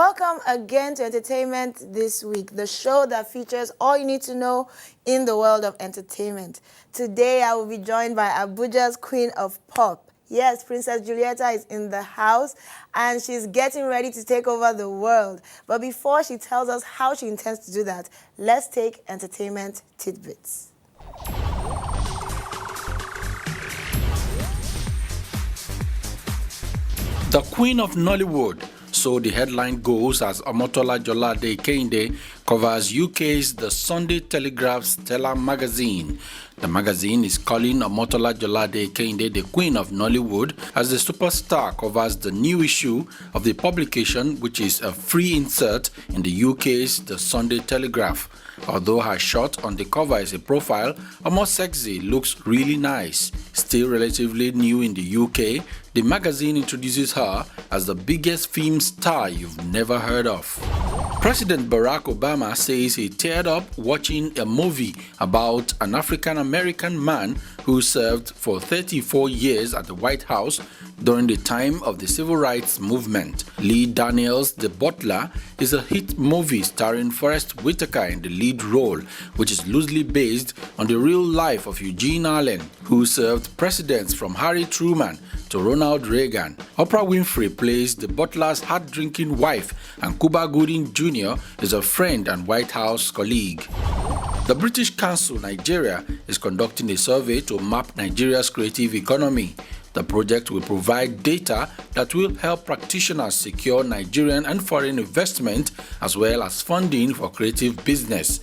Welcome again to Entertainment This Week, the show that features all you need to know in the world of entertainment. Today, I will be joined by Abuja's Queen of Pop. Yes, Princess Julietta is in the house, and she's getting ready to take over the world. But before she tells us how she intends to do that, let's take entertainment tidbits. The Queen of Nollywood, so the headline goes, as Omotola Jolade Kehinde covers UK's The Sunday Telegraph's Stella magazine. The magazine is calling Omotola Jolade Kehinde the Queen of Nollywood as the superstar covers the new issue of the publication, which is a free insert in the UK's The Sunday Telegraph. Although her shot on the cover is a profile, Omo Sexy looks really nice. Still relatively new in the UK, the magazine introduces her as the biggest film star you've never heard of. President Barack Obama says he teared up watching a movie about an African-American man who served for 34 years at the White House during the time of the Civil Rights Movement. Lee Daniels' The Butler is a hit movie starring Forest Whitaker in the lead role, which is loosely based on the real life of Eugene Allen, who served presidents from Harry Truman to Ronald Reagan. Oprah Winfrey plays the butler's hard-drinking wife, and Cuba Gooding Jr. is a friend and White House colleague. The British Council Nigeria is conducting a survey to map Nigeria's creative economy. The project will provide data that will help practitioners secure Nigerian and foreign investment as well as funding for creative business,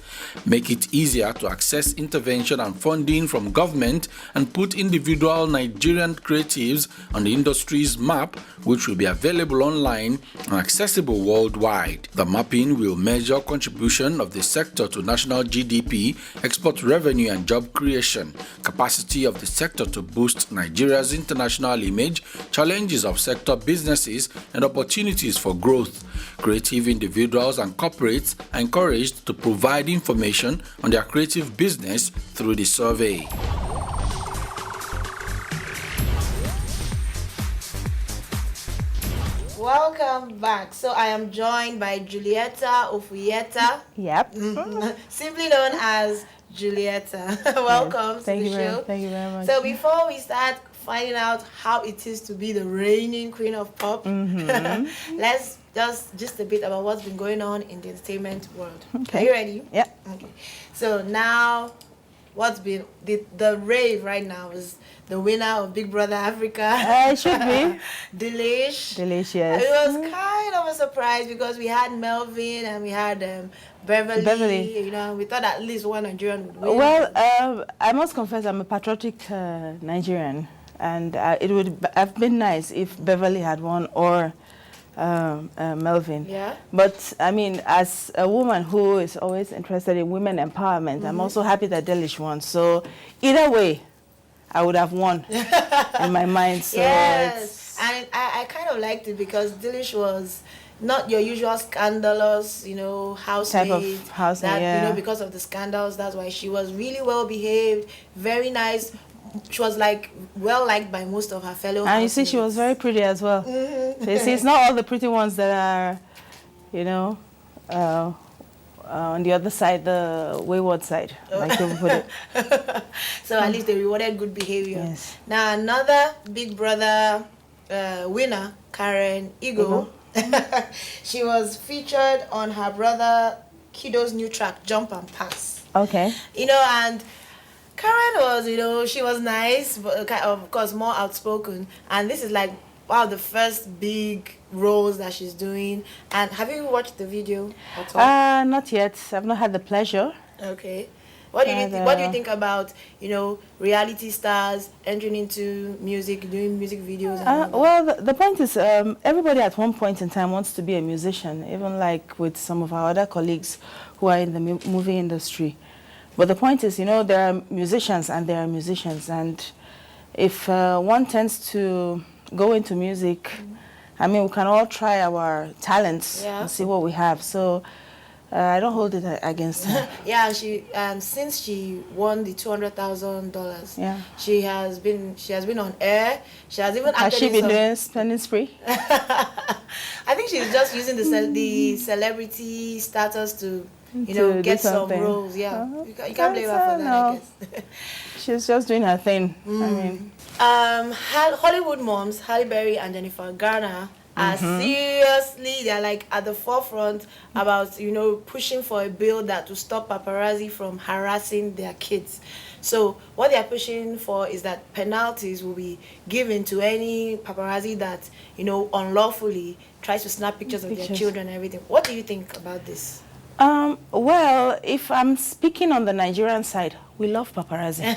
make it easier to access intervention and funding from government, and put individual Nigerian creatives on the industry's map, which will be available online and accessible worldwide. The mapping will measure contribution of the sector to national GDP, export revenue and job creation, capacity of the sector to boost Nigeria's international image, challenges of sector businesses, and opportunities for growth. Creative individuals and corporates are encouraged to provide information on their creative business through the survey. Welcome back. So I am joined by Julietta Ofuyeta. Yep. Simply known as Julietta. Welcome to the show. Thank you very much. So before we start finding out how it is to be the reigning Queen of Pop, let's just a bit about what's been going on in the entertainment world. Okay. Are you ready? Yeah. Okay. So now, what's been the rave right now is the winner of Big Brother Africa. It should be. Delicious. It was kind of a surprise because we had Melvin and we had Beverly. You know, we thought at least one Nigerian would win. Well, I must confess I'm a patriotic Nigerian, and it would have been nice if Beverly had won or Melvin. Yeah. But I mean, as a woman who is always interested in women empowerment, I'm also happy that Delish won. So either way, I would have won in my mind. So yes, and I kind of liked it because Delish was not your usual scandalous, housemaid. Type of housemaid, yeah. Because of the scandals, that's why she was really well behaved, very nice. She was well liked by most of her fellow housemates. And you see, she was very pretty as well. So you see, it's not all the pretty ones that are, on the other side, the wayward side, like you put it. So at least they rewarded good behavior. Yes. Now another Big Brother winner, Karen Igo, she was featured on her brother Kido's new track, Jump and Pass. Okay. And Karen was, she was nice, but of course more outspoken. And this is the first big roles that she's doing. And have you watched the video at all? Not yet. I've not had the pleasure. Okay. What do you think about, reality stars entering into music, doing music videos? And well, the point is, everybody at one point in time wants to be a musician, even like with some of our other colleagues who are in the movie industry. But the point is, there are musicians and there are musicians. And if one tends to go into music, I mean, we can all try our talents and see what we have. So I don't hold it against her. Yeah, she since she won the $200,000, Yeah. she has been on air. She has even Has acted she in been some. doing spending spree? I think she's just using the celebrity status to To do get some something. roles. Yeah, Uh-huh. you can't blame her for that, I No. guess. She's just doing her thing. I mean, Hollywood moms Halle Berry and Jennifer Garner are seriously, they're like at the forefront about pushing for a bill that will stop paparazzi from harassing their kids. So what they are pushing for is that penalties will be given to any paparazzi that unlawfully tries to snap pictures of their children and everything. What do you think about this? Well, if I'm speaking on the Nigerian side, we love paparazzi.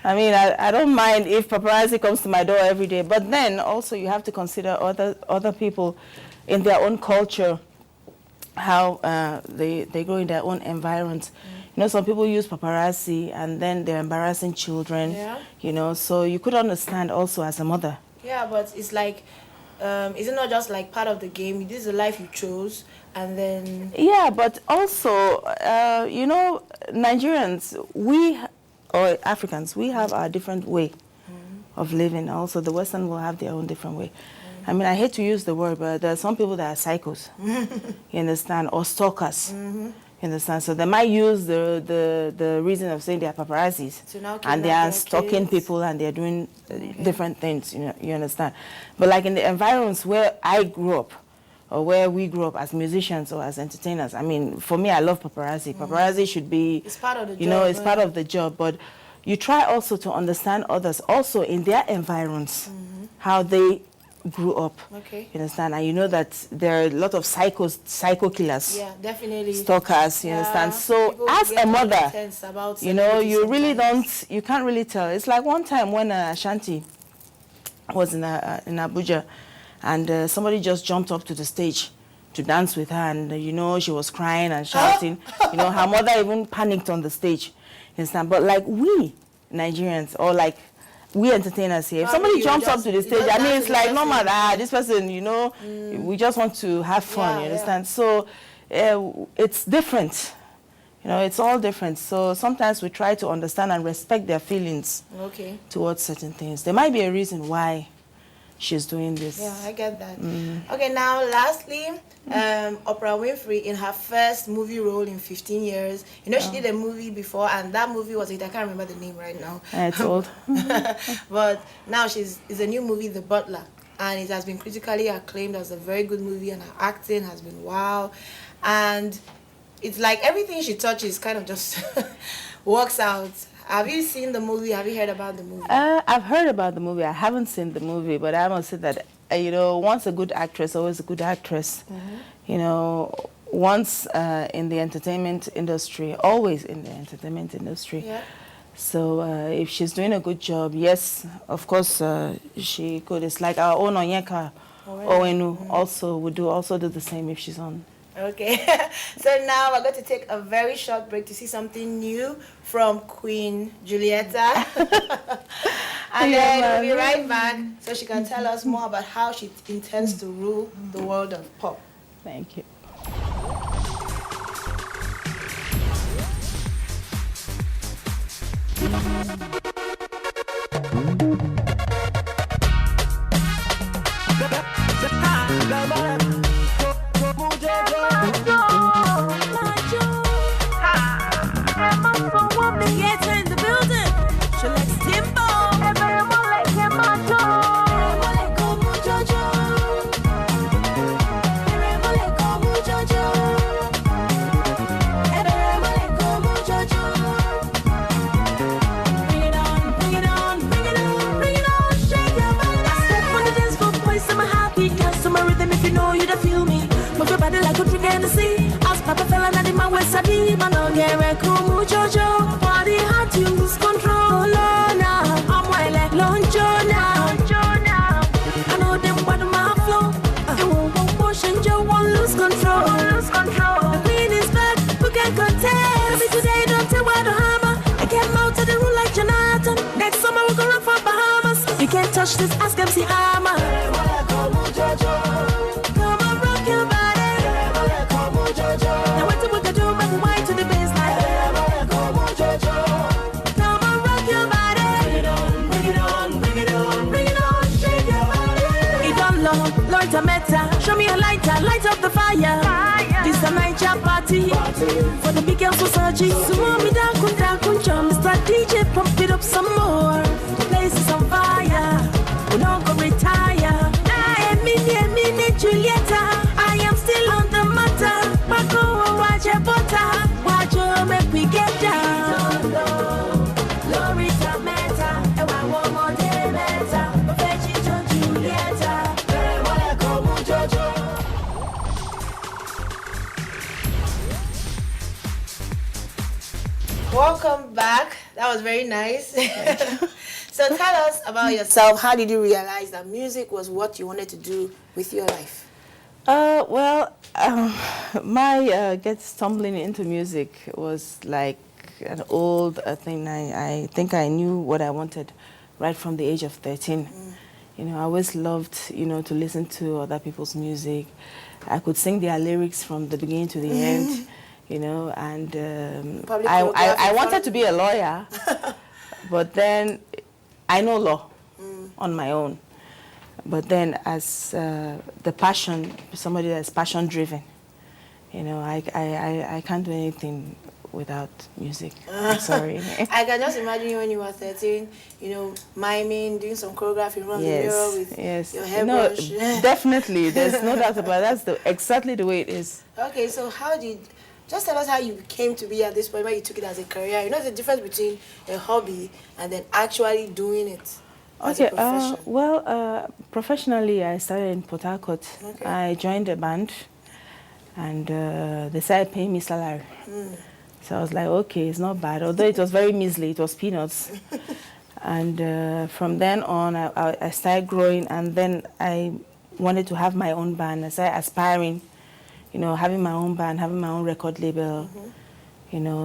I mean, I don't mind if paparazzi comes to my door every day, but then also you have to consider other people in their own culture, how they grow in their own environment. Some people use paparazzi and then they're embarrassing children. Yeah. So you could understand also as a mother. Yeah, but it's like, is it not just like part of the game? This is the life you chose, and then. Yeah, but also, Nigerians, or Africans, we have our different way of living. Also, the Western will have their own different way. I mean, I hate to use the word, but there are some people that are psychos, you understand, or stalkers. You understand? So they might use the reason of saying they are paparazzis, and they are stalking people and they're doing different things, you understand? But like in the environments where I grew up, or where we grew up as musicians or as entertainers, I mean, for me, I love paparazzi. Paparazzi should be, it's part of the job. It's part of the job, but you try also to understand others also in their environments, how they grew up. Okay. You understand? And you know that there are a lot of psycho killers. Yeah, definitely. Stalkers, you understand? So people as a mother, you can't really tell. It's like one time when Ashanti was in Abuja, and somebody just jumped up to the stage to dance with her, and she was crying and shouting. Her mother even panicked on the stage. You understand? But like we Nigerians, or like we entertainers here, if somebody jumps up to the stage, I mean, it's like no matter this person, we just want to have fun. You understand? So it's different. It's all different. So sometimes we try to understand and respect their feelings towards certain things. There might be a reason why she's doing this. Yeah, I get that. Okay, now lastly, Oprah Winfrey, in her first movie role in 15 years, she did a movie before, and that movie was I can't remember the name right now. It's old. But now it's a new movie, The Butler, and it has been critically acclaimed as a very good movie, and her acting has been wow. And it's like everything she touches kind of just works out. Have you seen the movie? Have you heard about the movie? I've heard about the movie. I haven't seen the movie, but I must say that, once a good actress, always a good actress. Once in the entertainment industry, always in the entertainment industry. Yeah. So if she's doing a good job, yes, of course she could. It's like our own Onyeka Owenu also would do the same if she's on. Okay, so now we're going to take a very short break to see something new from Queen Julietta. And then we'll be right back so she can tell us more about how she intends to rule the world of pop. Thank you. Touch this, ask them, see hammer. Come on, rock your body. Lorita Meta. Show me a lighter, light up the fire. This a night job party. For the big girls who searching. So me down, Mr. DJ, pump it up some more. The place is on fire. We don't go retire. I am in Julietta. I am still on the matter. Paco, watch your butter. Watch your make we get down. Lorita Meta. And I want more day Meta. Veggie Julietta. Welcome back. That was very nice. So tell us about yourself. How did you realize that music was what you wanted to do with your life? My get stumbling into music was like an old thing. I think I knew what I wanted right from the age of 13. You know, I always loved, to listen to other people's music. I could sing their lyrics from the beginning to the end, and I wanted to be a lawyer, but then I know law on my own. But then as the passion, somebody that's passion driven, I can't do anything without music. I'm sorry. I can just imagine you when you were 13, miming, doing some choreography in front of the mirror with your hairbrush. No, definitely. There's no doubt about it. That's exactly the way it is. Okay, so just tell us how you came to be at this point, where you took it as a career. There's a difference between a hobby and then actually doing it as a profession. Professionally, I started in Port Harcourt. Okay. I joined a band, and they started paying me salary. So I was like, okay, it's not bad. Although it was very measly, it was peanuts. And from then on, I started growing, and then I wanted to have my own band. I started aspiring, having my own band, having my own record label,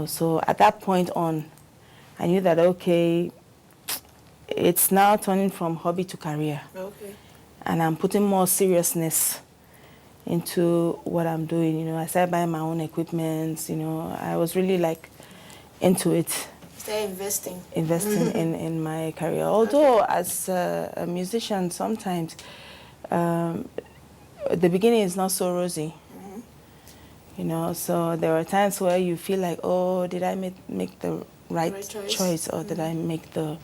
So at that point on, I knew that, okay, it's now turning from hobby to career. Okay. And I'm putting more seriousness into what I'm doing. I started buying my own equipment. I was really into it. Start investing. Investing in my career. Although as a musician, sometimes the beginning is not so rosy. So there are times where you feel like, oh, did I make the right choice or did I make the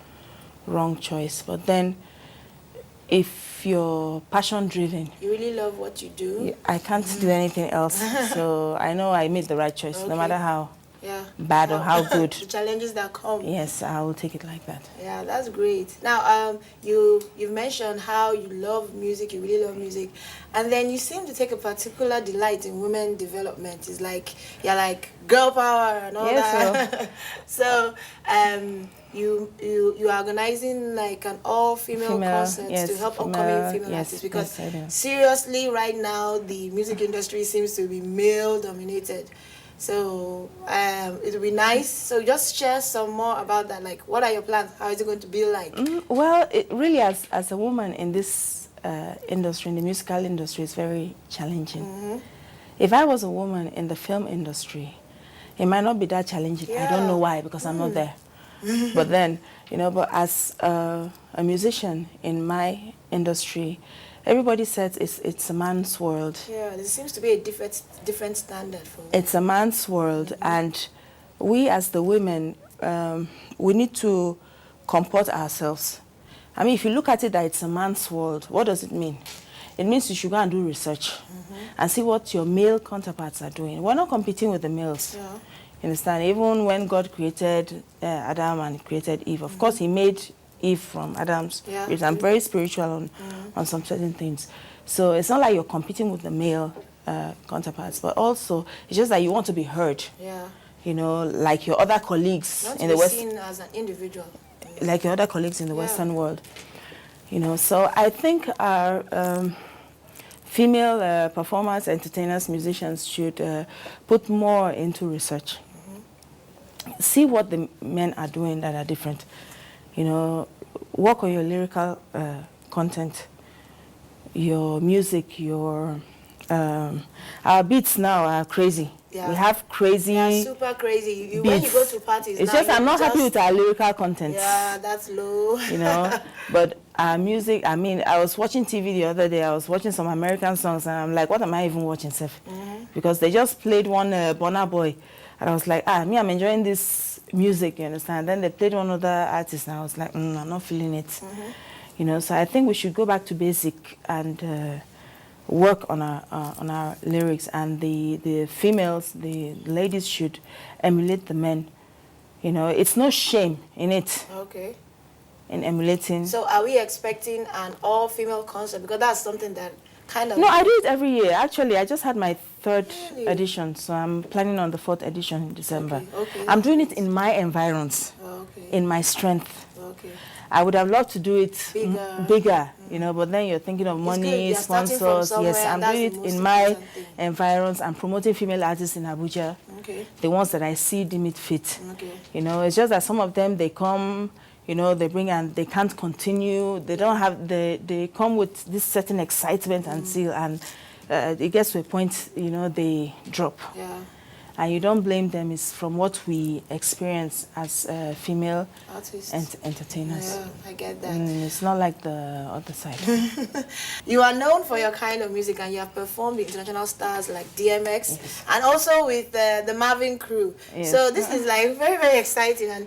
wrong choice? But then if you're passion driven, you really love what you do, I can't do anything else. So I know I made the right choice, no matter how bad or how good. The challenges that come. Yes, I will take it like that. Yeah, that's great. Now, you've mentioned how you love music, you really love music, and then you seem to take a particular delight in women development. It's like you're like girl power and all that. So, you are organizing like an all-female concert to help upcoming female artists, because seriously, right now the music industry seems to be male-dominated. So it would be nice. So just share some more about that. Like, what are your plans? How is it going to be like? Well, it really, as a woman in this industry, in the musical industry, is very challenging. If I was a woman in the film industry, it might not be that challenging. I don't know why, because I'm not there. But then, but as a musician in my industry, everybody says it's a man's world. Yeah, there seems to be a different standard for women. It's a man's world, and we as the women, we need to comport ourselves. I mean, if you look at it that it's a man's world, what does it mean? It means you should go and do research and see what your male counterparts are doing. We're not competing with the males. Yeah. You understand? Even when God created Adam and created Eve, of course, he made Eve from Adam's. I'm very spiritual on some certain things. So it's not like you're competing with the male counterparts, but also it's just that you want to be heard. Yeah. Like your other colleagues not in the West. Seen as an individual. Like your other colleagues in the Western world. So I think our female performers, entertainers, musicians should put more into research. See what the men are doing that are different. Work on your lyrical content, your music, our beats now are crazy. Yeah. We have crazy. Yeah, super crazy. When you go to parties, it's now, just I'm not happy with our lyrical content. Yeah, that's low. You know, but our music. I mean, I was watching TV the other day. I was watching some American songs, and I'm like, what am I even watching, Seth? Because they just played one Burna Boy, and I was like, I'm enjoying this music. You understand? Then they played one other artist, and I was like, I'm not feeling it. You know, so I think we should go back to basic and work on our lyrics, and the females, the ladies should emulate the men. You know, it's no shame in it. Okay. In emulating. So are we expecting an all-female concert? Because that's something that kind of... No, I do it every year. Actually, I just had my 3rd edition, so I'm planning on the 4th edition in December. Okay. I'm doing it in my environs, in my strength. Okay. I would have loved to do it bigger, you know, but then you're thinking of money, sponsors. Yes, I'm doing it in my environs. I'm promoting female artists in Abuja, the ones that I see deem it fit. You know, it's just that some of them, they come, you know, they bring and they can't continue. They don't have, they come with this certain excitement and zeal, and it gets to a point, you know, they drop. Yeah. And you don't blame them. It's from what we experience as female artists and entertainers. Yeah, I get that. It's not like the other side. You are known for your kind of music, and you have performed with international stars like DMX, and also with the Marvin crew. Yes. So this is like very, very exciting. And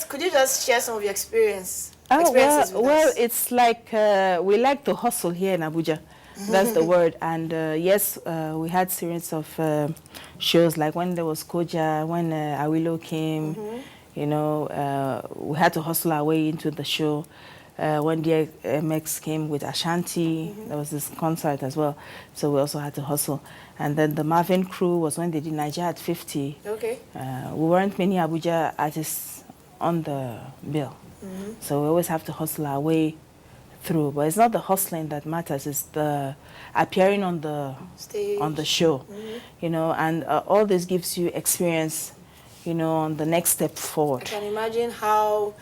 could you just share some of your experiences with us? It's like we like to hustle here in Abuja. That's the word. And yes, we had series of shows, like when there was Koja, when Awilo came, you know, we had to hustle our way into the show. When DMX came with Ashanti, there was this concert as well, so we also had to hustle. And then the Marvin crew was when they did Nigeria at 50. Okay. We weren't many Abuja artists on the bill, so we always have to hustle our way through. But it's not the hustling that matters, it's the appearing on the stage, on the show, you know, and all this gives you experience, you know, on the next step forward. I can imagine how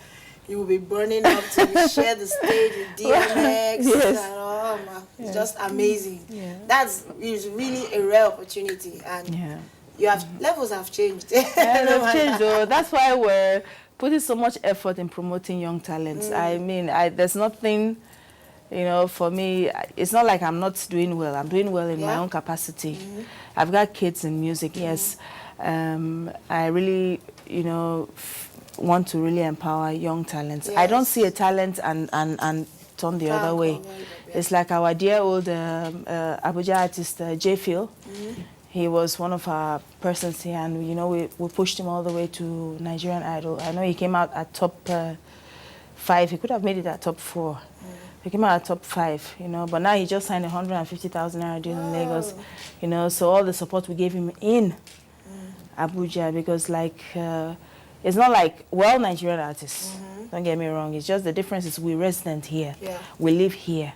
you will be burning up to share the stage with DMX. Yes. And, oh man, it's just amazing. Yeah. That's really a rare opportunity, and you have levels have changed. Yeah, they've changed though. That's why we're putting so much effort in promoting young talents. I mean, there's nothing, you know, for me, it's not like I'm not doing well. I'm doing well in my own capacity. I've got kids in music, yes. I really, you know, want to really empower young talents. Yes. I don't see a talent and turn the other way. It's like our dear old Abuja artist, J. Phil. He was one of our persons here, and you know, we pushed him all the way to Nigerian Idol. I know he came out at top 5. He could have made it at top 4. He came out at top 5, you know, but now he just signed a 150,000 naira deal in Lagos, you know, so all the support we gave him in Abuja, because like, it's not like, well, Nigerian artists, don't get me wrong, it's just the difference is we're resident here, we live here.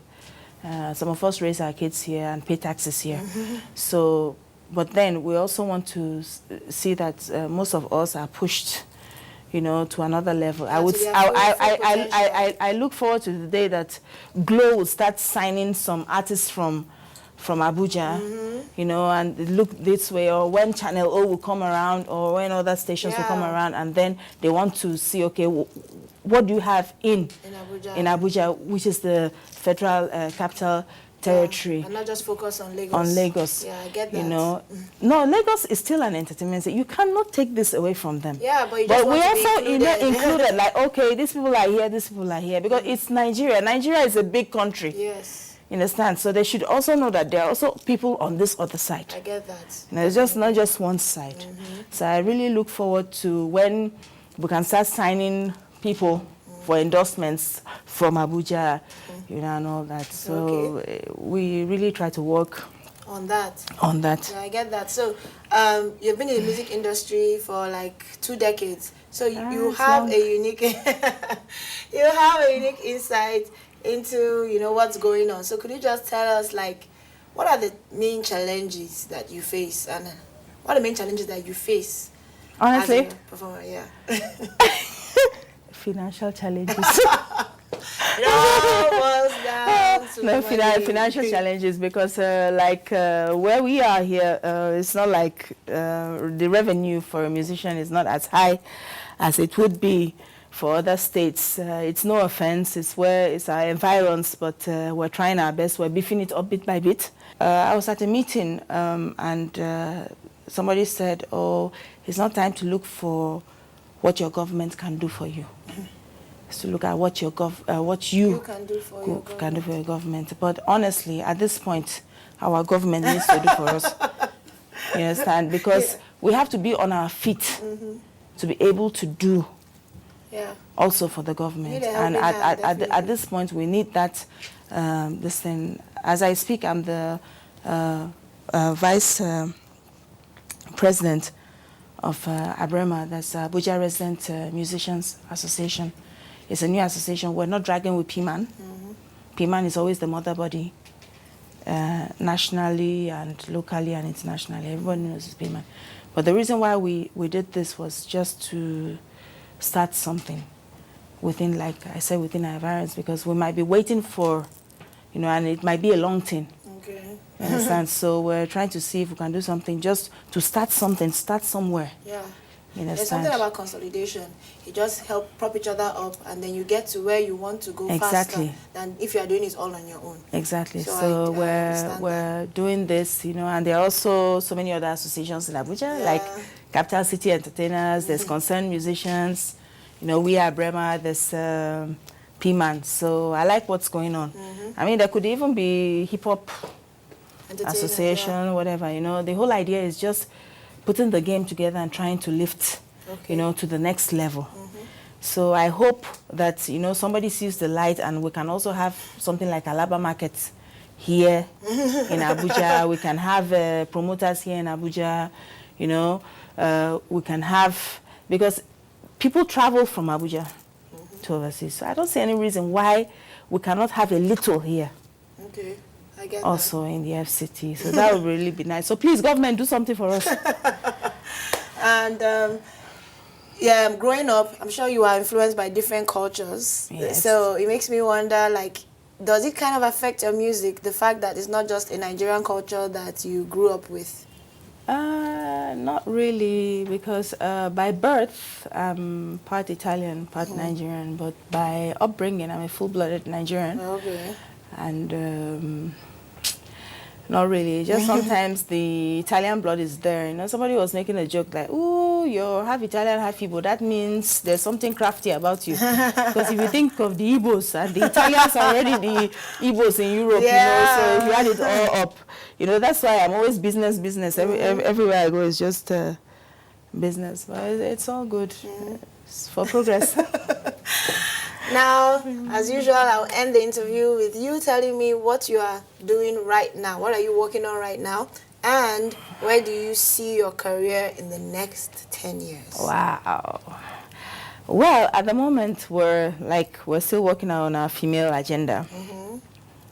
Some of us raise our kids here and pay taxes here. So, but then we also want to see that most of us are pushed, you know, to another level. I look forward to the day that Glow will start signing some artists from Abuja, you know, and look this way, or when Channel O will come around, or when other stations will come around, and then they want to see, okay, what do you have in Abuja, which is the federal capital territory. And not just focus on Lagos. On Lagos. Yeah, I get that. You know, no, Lagos is still an entertainment city. You cannot take this away from them. Yeah, but you just want we to also be included, like, okay, these people are here, these people are here, because it's Nigeria. Nigeria is a big country. Yes. You understand? So they should also know that there are also people on this other side. I get that. You know, it's just not just one side. So I really look forward to when we can start signing people for endorsements from Abuja, you know, and all that. So we really try to work on that. Yeah, I get that. So you've been in the music industry for like 2 decades. So you have a unique insight into, you know, what's going on. So could you just tell us, like, what are the main challenges that you face, and what are the main challenges that you face? Honestly, as a performer, financial challenges. It all boils down No financial challenges because where we are here, it's not like the revenue for a musician is not as high as it would be for other states. It's no offense, it's our environs, but we're trying our best. We're beefing it up bit by bit. I was at a meeting and somebody said, oh, it's not time to look for what your government can do for you. It's to look at what you can do for your government. But honestly, at this point, our government needs to do for us. You understand? Because we have to be on our feet to be able to do also for the government. And at this point, we need that, this thing. As I speak, I'm the vice president of ABREMA, that's Abuja Resident Musicians Association. It's a new association. We're not dragging with PMAN. PMAN is always the mother body, nationally and locally and internationally. Everyone knows it's PMAN. But the reason why we did this was just to start something within, like I said, within our environs, because we might be waiting for, and it might be a long thing. Okay. You understand? So we're trying to see if we can do something just to start something, start somewhere. Yeah. You understand? There's something about consolidation. You just help prop each other up, and then you get to where you want to go faster than if you are doing it all on your own. Exactly. So we're doing this, and there are also so many other associations in Abuja, like Capital City Entertainers. There's Concerned Musicians. We are Bremer. There's PMAN. So I like what's going on. I mean, there could even be hip hop association, whatever. The whole idea is just putting the game together and trying to lift, to the next level. So I hope that, somebody sees the light and we can also have something like Alaba Market here in Abuja. We can have promoters here in Abuja, we can have, because people travel from Abuja to overseas. So I don't see any reason why we cannot have a little here. Okay. I get also in the FCT. So that would really be nice. So please, government, do something for us. And growing up, I'm sure you are influenced by different cultures. Yes. So it makes me wonder, does it kind of affect your music, the fact that it's not just a Nigerian culture that you grew up with? Not really, because by birth, I'm part Italian, part Nigerian, but by upbringing, I'm a full-blooded Nigerian. Okay. And not really, just sometimes the Italian blood is there. Somebody was making a joke like, "Ooh, you're half Italian, half Igbo. That means there's something crafty about you." Because if you think of the Igbos, and the Italians are already the Igbos in Europe, so if you add it all up, that's why I'm always business. Everywhere I go is just business. But it's all good. It's for progress. Now, as usual, I'll end the interview with you telling me what you are doing right now. What are you working on right now? And where do you see your career in the next 10 years? Wow. Well, at the moment, we're still working on our female agenda.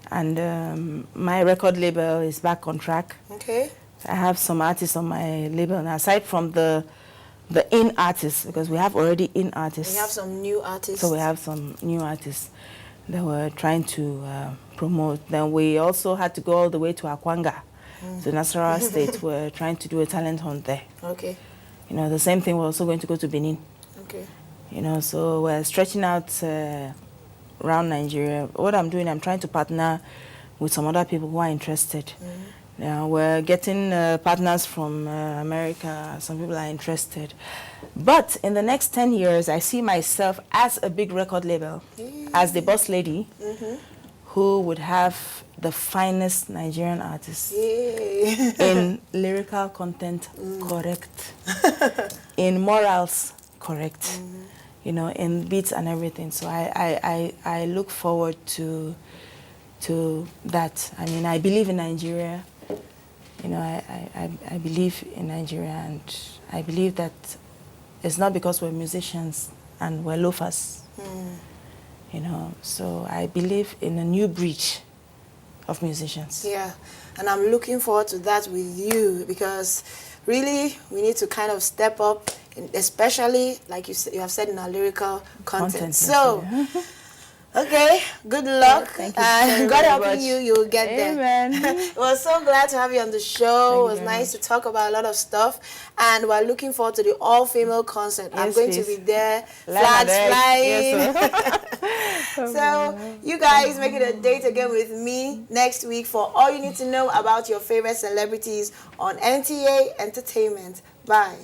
And my record label is back on track. Okay. I have some artists on my label. And aside from the in artists, because we have already in artists. We have some new artists. So we have some new artists that we're trying to promote. Then we also had to go all the way to Akwanga, to Nasarawa State. We're trying to do a talent hunt there. Okay. The same thing, we're also going to go to Benin. Okay. So we're stretching out around Nigeria. What I'm doing, I'm trying to partner with some other people who are interested. Now we're getting partners from America. Some people are interested. But in the next 10 years, I see myself as a big record label, as the boss lady, who would have the finest Nigerian artists in lyrical content, correct, in morals, correct, in beats and everything. So I look forward to that. I mean, I believe in Nigeria. I believe in Nigeria, and I believe that it's not because we're musicians and we're loafers, So I believe in a new breed of musicians. Yeah, and I'm looking forward to that with you, because really we need to kind of step up, especially like you have said, in our lyrical content. So. Okay, good luck. Thank you And very, God very helping much. you, you'll get Amen. there. We're so glad to have you on the show. Thank It was you very nice much. to talk about a lot of stuff. And we're looking forward to the all-female concert. I'm Yes, going to please. be there, Line flags and egg. flying. Yes, So, you guys make it a date again with me next week for all you need to know about your favorite celebrities on NTA Entertainment. Bye.